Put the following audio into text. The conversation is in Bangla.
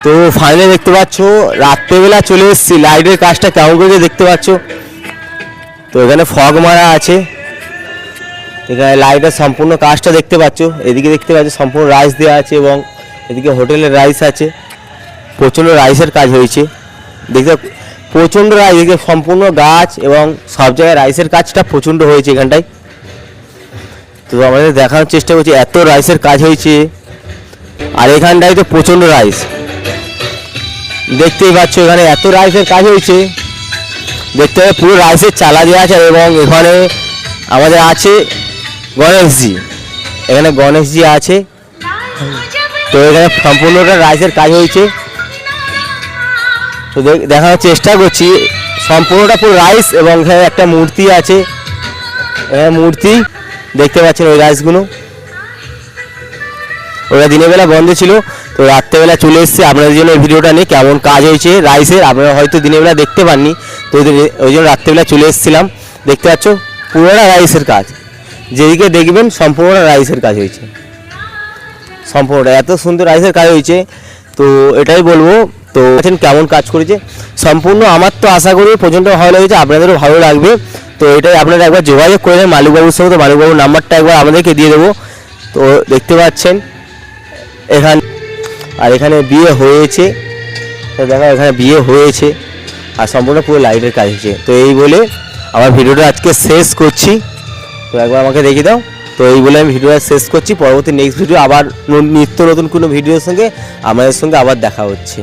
তো ফাইনালি দেখতে পাচ্ছ রাত্রেবেলা চলে এসেছি, লাইটের কাজটা কেমন করে দেখতে পাচ্ছ। তো এখানে ফগ মারা আছে, এখানে লাইটের সম্পূর্ণ কাজটা দেখতে পাচ্ছ। এদিকে দেখতে পাচ্ছ সম্পূর্ণ রাইস দেওয়া আছে এবং এদিকে হোটেলের রাইস আছে। প্রচণ্ড রাইসের কাজ হয়েছে, দেখতে প্রচণ্ড রাইস, এদিকে সম্পূর্ণ গাছ এবং সব জায়গায় রাইসের কাজটা প্রচণ্ড হয়েছে এখানটায়। তো আমাদের দেখানোর চেষ্টা করছি এত রাইসের কাজ হয়েছে, আর এখানটায় তো প্রচণ্ড রাইস দেখতেই পাচ্ছ। এখানে এত রাইসের কাজ হয়েছে, দেখতে হবে পুরো রাইসের চালা দেওয়া আছে। এবং এখানে আমাদের আছে গণেশজি, এখানে গণেশজি আছে। তো এখানে সম্পূর্ণটা রাইসের কাজ হয়েছে। তো দেখানোর চেষ্টা করছি সম্পূর্ণটা পুরো রাইস, এবং এখানে একটা মূর্তি আছে, এখানে মূর্তি দেখতে পাচ্ছেন। ওই রাইসগুলো ওরা দিনের বেলা বন্ধ ছিল, তো রাত্রেবেলা চলে এসেছে আপনাদের জন্য এই ভিডিওটা নিয়ে কেমন কাজ হয়েছে রাইসের। আপনারা হয়তো দিনের বেলা দেখতে পাননি, তো ওই জন্য রাত্রেবেলা চলে এসেছিলাম। দেখতে পাচ্ছ পুরোটা রাইসের কাজ, যেদিকে দেখবেন সম্পূর্ণ রাইসের কাজ হয়েছে, সম্পূর্ণটা এত সুন্দর রাইসের কাজ হয়েছে। তো এটাই বলবো, তো কেমন কাজ করেছে সম্পূর্ণ। আমার তো আশা করি প্রচণ্ড ভালো লেগেছে, আপনাদেরও ভালো লাগবে। তো এটাই আপনারা একবার যোগাযোগ করে নেন মালিকবাবুর সঙ্গে। তো মালিকবাবুর নাম্বারটা একবার আমাদেরকে দিয়ে দেবো। তো দেখতে পাচ্ছেন এখানে, আর এখানে বিয়ে হয়েছে, দেখো এখানে বিয়ে হয়েছে, আর সম্পূর্ণ পুরো লাইটের কাজ হয়েছে। তো এই বলে আমার ভিডিওটা আজকে শেষ করছি। তো একবার আমাকে দেখিয়ে দাও। তো এই বলে আমি ভিডিওটা শেষ করছি। পরবর্তী নেক্সট ভিডিও আবার নিত্য নতুন কোনো ভিডিওর সঙ্গে আমাদের সঙ্গে আবার দেখা হচ্ছে।